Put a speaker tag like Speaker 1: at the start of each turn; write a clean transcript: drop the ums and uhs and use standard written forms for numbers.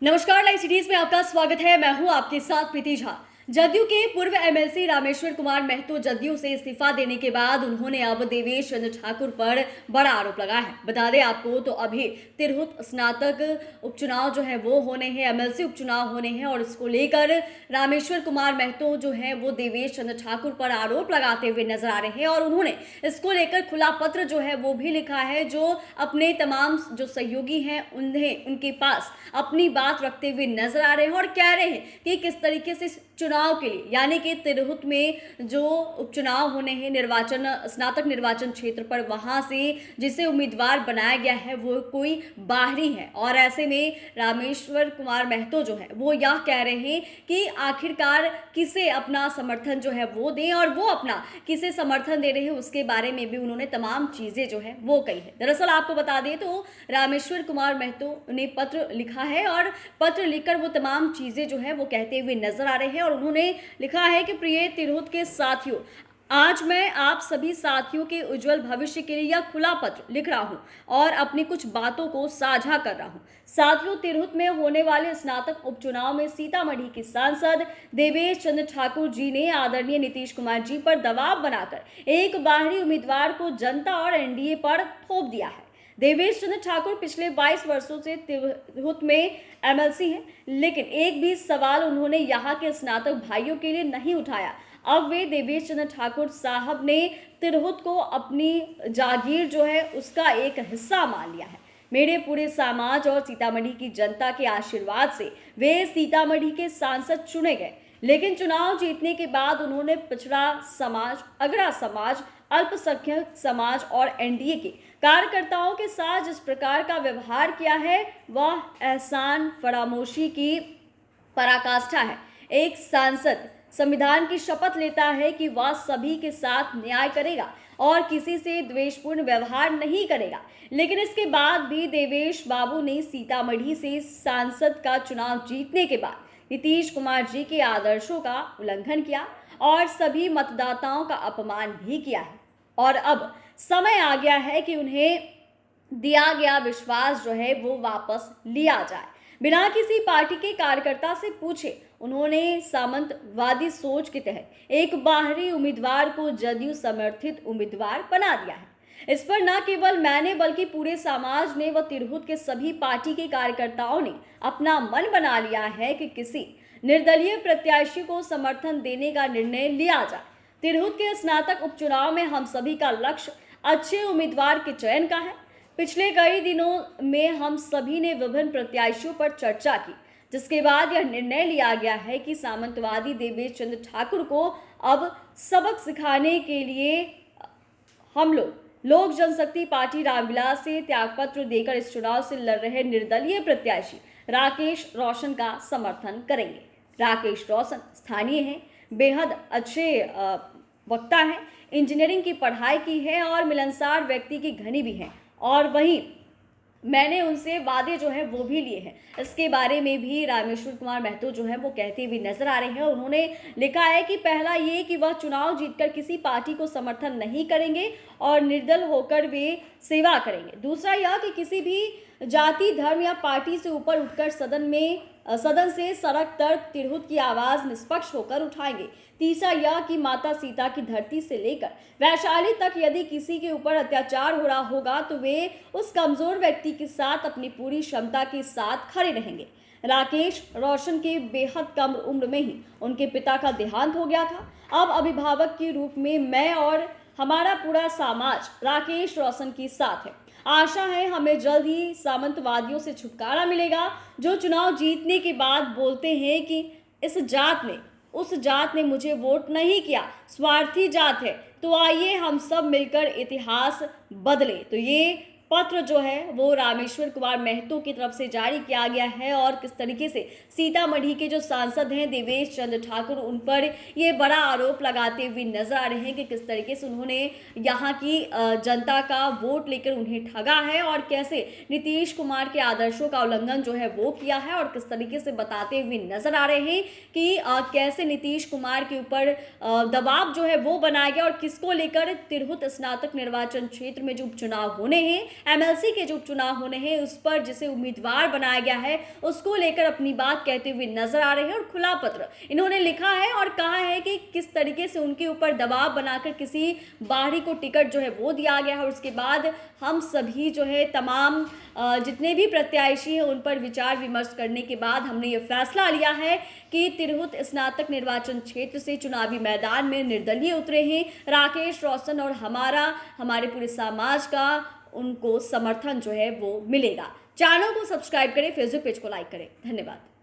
Speaker 1: नमस्कार, live cities में आपका स्वागत है। मैं हूं आपके साथ प्रीति झा। जदयू के पूर्व एमएलसी रामेश्वर कुमार महतो जदयू से इस्तीफा देने के बाद उन्होंने अब देवेश चंद्र ठाकुर पर बड़ा आरोप लगाया है। बता दें आपको तो अभी तिरहुत स्नातक उपचुनाव जो है वो होने हैं, एमएलसी उपचुनाव होने हैं और इसको लेकर रामेश्वर कुमार महतो जो है वो देवेश चंद्र ठाकुर पर आरोप लगाते हुए नजर आ रहे हैं और उन्होंने इसको लेकर खुला पत्र जो है वो भी लिखा है, जो अपने तमाम जो सहयोगी हैं उन्हें उनके पास अपनी बात रखते हुए नजर आ रहे हैं और कह रहे हैं कि किस तरीके से चुनाव के लिए, यानी कि तिरहुत में जो उपचुनाव होने हैं निर्वाचन स्नातक निर्वाचन क्षेत्र पर, वहां से जिसे उम्मीदवार बनाया गया है वो कोई बाहरी है और ऐसे में रामेश्वर कुमार महतो जो है वो यह कह रहे हैं कि आखिरकार किसे अपना समर्थन जो है वो दें और वो अपना किसे समर्थन दे रहे हैं उसके बारे में भी उन्होंने तमाम चीजें जो है वो कही है। दरअसल आपको बता दें तो रामेश्वर कुमार महतो ने पत्र लिखा है और पत्र लिखकर वो तमाम चीजें जो है वो कहते हुए नजर आ रहे हैं और उन्होंने लिखा है कि प्रिय तिरहुत के साथियों, आज मैं आप सभी साथियों के उज्जवल भविष्य के लिए यह खुला पत्र लिख रहा हूं और अपनी कुछ बातों को साझा कर रहा हूं। साथियों, तिरहुत में होने वाले स्नातक उपचुनाव में सीतामढ़ी के सांसद देवेश चंद्र ठाकुर जी ने आदरणीय नीतीश कुमार जी पर दबाव बनाकर एक बाहरी उम्मीदवार को जनता और एनडीए पर थोप दिया है। देवेश चंद्र ठाकुर पिछले 22 वर्षों से तिरहुत में एमएलसी हैं, लेकिन एक भी सवाल उन्होंने यहाँ के स्नातक भाइयों के लिए नहीं उठाया। अब वे देवेश चंद्र ठाकुर साहब ने तिरहुत को अपनी जागीर जो है उसका एक हिस्सा मान लिया है। मेरे पूरे समाज और सीतामढ़ी की जनता के आशीर्वाद से वे सीतामढ़ी के सांसद चुने गए, लेकिन चुनाव जीतने के बाद उन्होंने पिछड़ा समाज, अगड़ा समाज, अल्पसंख्यक समाज और एनडीए के कार्यकर्ताओं के साथ जिस प्रकार का व्यवहार किया है वह एहसान फरामोशी की पराकाष्ठा है। एक सांसद संविधान की शपथ लेता है कि वह सभी के साथ न्याय करेगा और किसी से द्वेषपूर्ण व्यवहार नहीं करेगा, लेकिन इसके बाद भी देवेश बाबू ने सीतामढ़ी से सांसद का चुनाव जीतने के बाद नीतीश कुमार जी के आदर्शों का उल्लंघन किया और सभी मतदाताओं का अपमान भी किया है। और अब समय आ गया है कि उन्हें दिया गया विश्वास जो है वो वापस लिया जाए। बिना किसी पार्टी के कार्यकर्ता से पूछे उन्होंने सामंतवादी सोच के तहत एक बाहरी उम्मीदवार को जदयू समर्थित उम्मीदवार बना दिया है। इस पर न केवल मैंने बल्कि पूरे समाज ने व तिरहुत के सभी पार्टी के कार्यकर्ताओं ने अपना मन बना लिया है कि किसी निर्दलीय प्रत्याशी को समर्थन देने का निर्णय लिया जाए। तिरहुत के स्नातक उपचुनाव में हम सभी का लक्ष्य अच्छे उम्मीदवार के चयन का है। पिछले कई दिनों में हम सभी ने विभिन्न प्रत्याशियों पर चर्चा की, जिसके बाद यह निर्णय लिया गया है कि सामंतवादी देवेश चंद्र ठाकुर को अब सबक सिखाने के लिए हम लोक जनशक्ति पार्टी रामविलास से त्यागपत्र देकर इस चुनाव से लड़ रहे निर्दलीय प्रत्याशी राकेश रोशन का समर्थन करेंगे। राकेश रोशन स्थानीय हैं, बेहद अच्छे वक्ता हैं, इंजीनियरिंग की पढ़ाई की है और मिलनसार व्यक्ति की घनी भी हैं और वहीं मैंने उनसे वादे जो है वो भी लिए हैं। इसके बारे में भी रामेश्वर कुमार महतो जो है वो कहते हुए नजर आ रहे हैं। उन्होंने लिखा है कि पहला ये कि वह चुनाव जीतकर किसी पार्टी को समर्थन नहीं करेंगे और निर्दल होकर वे सेवा करेंगे। दूसरा यह कि किसी भी जाति, धर्म या पार्टी से ऊपर उठकर सदन से सड़क तक तिरहुत की आवाज निष्पक्ष होकर उठाएंगे। तीसरा यह कि माता सीता की धरती से लेकर वैशाली तक यदि किसी के ऊपर अत्याचार हो रहा होगा तो वे उस कमजोर व्यक्ति के साथ अपनी पूरी क्षमता के साथ खड़े रहेंगे। राकेश रोशन के बेहद कम उम्र में ही उनके पिता का देहांत हो गया था। अब अभिभावक के रूप में मैं और हमारा पूरा समाज राकेश रोशन के साथ है। आशा है हमें जल्द ही सामंतवादियों से छुटकारा मिलेगा, जो चुनाव जीतने के बाद बोलते हैं कि उस जात ने मुझे वोट नहीं किया, स्वार्थी जात है। तो आइए हम सब मिलकर इतिहास बदले। तो ये पत्र जो है वो रामेश्वर कुमार महतो की तरफ से जारी किया गया है और किस तरीके से सीतामढ़ी के जो सांसद हैं देवेश चंद्र ठाकुर, उन पर ये बड़ा आरोप लगाते हुए नजर आ रहे हैं कि किस तरीके से उन्होंने यहाँ की जनता का वोट लेकर उन्हें ठगा है और कैसे नीतीश कुमार के आदर्शों का उल्लंघन जो है वो किया है और किस तरीके से बताते हुए नजर आ रहे हैं कि कैसे नीतीश कुमार के ऊपर दबाव जो है वो बनाया गया और किसको लेकर तिरहुत स्नातक निर्वाचन क्षेत्र में जो उपचुनाव होने हैं एमएलसी के जो उपचुनाव होने हैं उस पर जिसे उम्मीदवार बनाया गया है उसको लेकर अपनी बात कहते हुए नजर आ रहे हैं। और खुला पत्र इन्होंने लिखा है और कहा है कि किस तरीके से उनके ऊपर दबाव बनाकर किसी बाहरी को टिकट जो है वो दिया गया है और उसके बाद हम सभी जो है तमाम जितने भी प्रत्याशी हैं उन पर विचार विमर्श करने के बाद हमने ये फैसला लिया है कि तिरहुत स्नातक निर्वाचन क्षेत्र से चुनावी मैदान में निर्दलीय उतरे हैं राकेश रोशन और हमारे पूरे समाज का उनको समर्थन जो है वो मिलेगा। चैनल को सब्सक्राइब करें, फेसबुक पेज को लाइक करें। धन्यवाद।